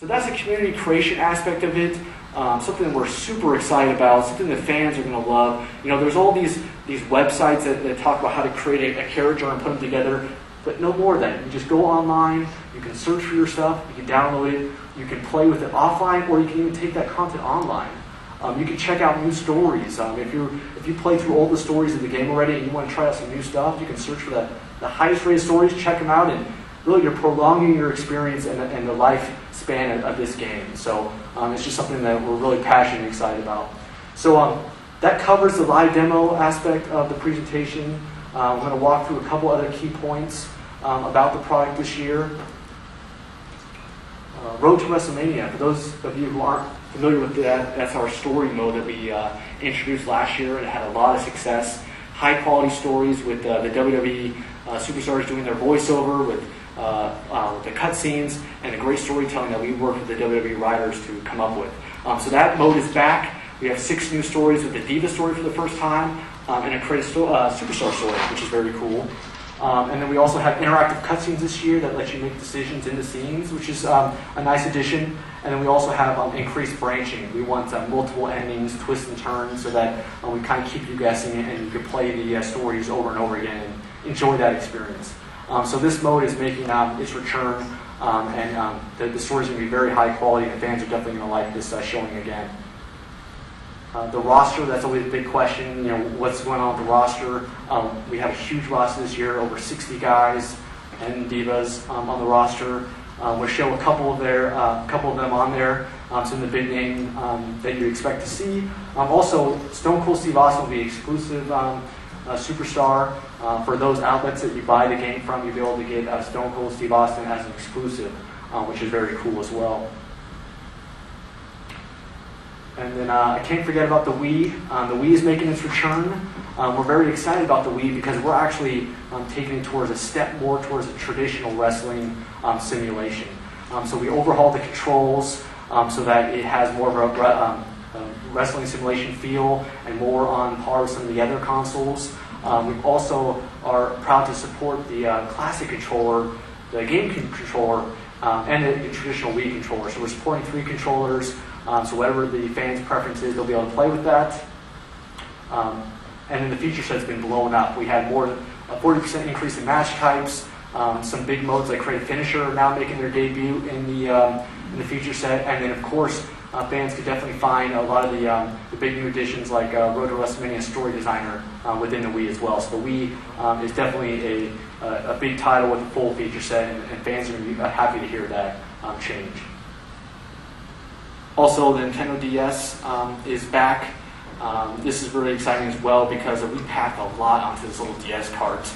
So that's the community creation aspect of it. Something we're super excited about, something that fans are going to love. You know, there's all these websites that talk about how to create a character and put them together, but no more of that. You just go online, you can search for your stuff, you can download it, you can play with it offline, or you can even take that content online. You can check out new stories. If you play through all the stories of the game already and you want to try out some new stuff, you can search for the highest rated stories, check them out, and really you're prolonging your experience and the lifespan of this game. So it's just something that we're really passionate and excited about. So that covers the live demo aspect of the presentation. I'm going to walk through a couple other key points about the product this year. Road to WrestleMania. For those of you who aren't familiar with that, that's our story mode that we introduced last year. It had a lot of success. High quality stories with the WWE superstars doing their voiceover, with the cutscenes, and the great storytelling that we worked with the WWE writers to come up with. So that mode is back. We have 6 new stories with the Diva story for the first time, and a Create Superstar story, which is very cool. And then we also have interactive cutscenes this year that let you make decisions in the scenes, which is a nice addition. And then we also have increased branching. We want multiple endings, twists and turns, so that we kind of keep you guessing and you can play the stories over and over again and enjoy that experience. So this mode is making its return, and the stories are going to be very high quality, and fans are definitely going to like this showing again. The roster, that's always a big question. You know, what's going on with the roster? We have a huge roster this year, over 60 guys and divas on the roster. We'll show a couple of them on there. Some of the big name that you expect to see. Also, Stone Cold Steve Austin will be exclusive superstar. For those outlets that you buy the game from, you'll be able to get Stone Cold Steve Austin as an exclusive, which is very cool as well. And then I can't forget about the Wii. The Wii is making its return. We're very excited about the Wii because we're actually taking it towards a step more towards a traditional wrestling simulation. So we overhauled the controls so that it has more of a wrestling simulation feel and more on par with some of the other consoles. We also are proud to support the classic controller, the GameCube controller, and the traditional Wii controller. So we're supporting 3 controllers. So whatever the fans' preference is, they'll be able to play with that. And then the feature set's been blown up. We had more than a 40% increase in match types. Some big modes like Create Finisher are now making their debut in the feature set. And then, of course, fans could definitely find a lot of the big new additions like Road to WrestleMania Story Designer within the Wii as well. So the Wii is definitely a big title with a full feature set, and fans are going to be happy to hear that change. Also, the Nintendo DS is back. This is really exciting as well because we packed a lot onto this little DS cart.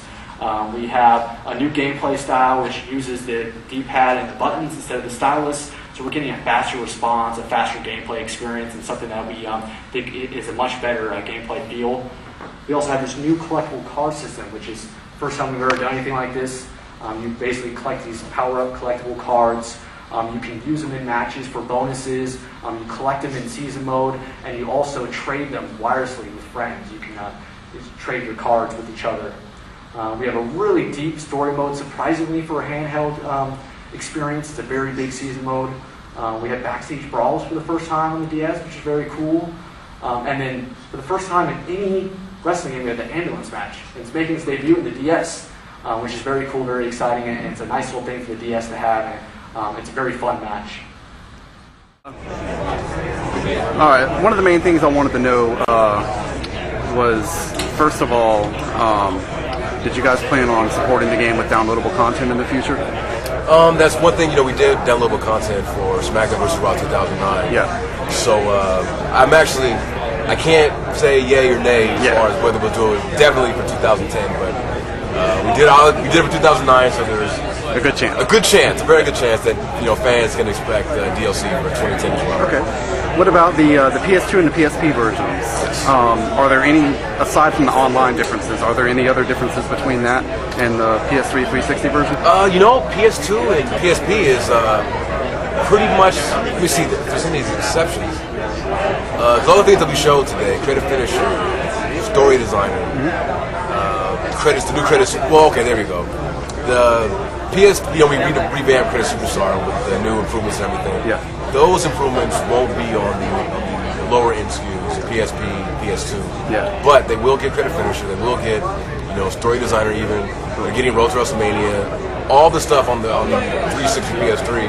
We have a new gameplay style which uses the D-pad and the buttons instead of the stylus. So we're getting a faster response, a faster gameplay experience, and something that we think is a much better gameplay feel. We also have this new collectible card system, which is the first time we've ever done anything like this. You basically collect these power-up collectible cards. You can use them in matches for bonuses. You collect them in season mode, and you also trade them wirelessly with friends. You can trade your cards with each other. We have a really deep story mode, surprisingly, for a handheld experience. It's a very big season mode. We have backstage brawls for the first time on the DS, which is very cool. And then for the first time in any wrestling game, we have the ambulance match. It's making its debut in the DS, which is very cool, very exciting, and it's a nice little thing for the DS to have. And it's a very fun match. All right, one of the main things I wanted to know was, first of all, did you guys plan on supporting the game with downloadable content in the future? That's one thing, we did downloadable content for Smackdown vs. Raw 2009. Yeah. So I can't say yay or nay as far as whether we'll do it definitely for 2010, but we did it for 2009, so there's a good chance. A very good chance that fans can expect DLC for 2010 as well. Okay. What about the PS2 and the PSP versions? Yes. Are there any, aside from the online differences, are there any other differences between that and the PS3 360 version? PS2 and PSP is pretty much. Let me see if there's any exceptions. The other things that we showed today: Creative Finisher, Story Designer, credits, the new credits. Well, okay, there we go. The we revamped Credit Superstar with the new improvements and everything. Yeah. Those improvements won't be on the lower end SKUs, PSP, PS2. Yeah. But they will get Credit Finisher. They will get, Story Designer even. They're getting Road to WrestleMania. All the stuff on the 360 PS3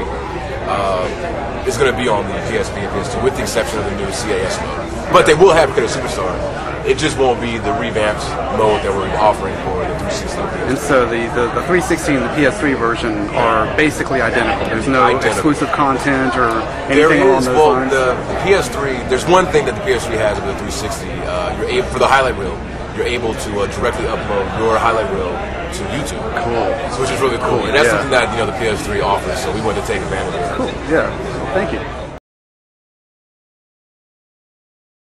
is going to be on the PSP and PS2, with the exception of the new CAS mode. But they will have Credit Superstar. It just won't be the revamped mode that we're offering for the 360. And so the 360 and the PS3 version are basically identical. There's no exclusive content or anything along those lines? The PS3, there's one thing that the PS3 has over the 360. You're able, for the highlight reel, you're able to directly upload your highlight reel to YouTube. Cool. Which is really cool. And that's something that the PS3 offers, so we wanted to take advantage of it. Cool. Yeah. Thank you.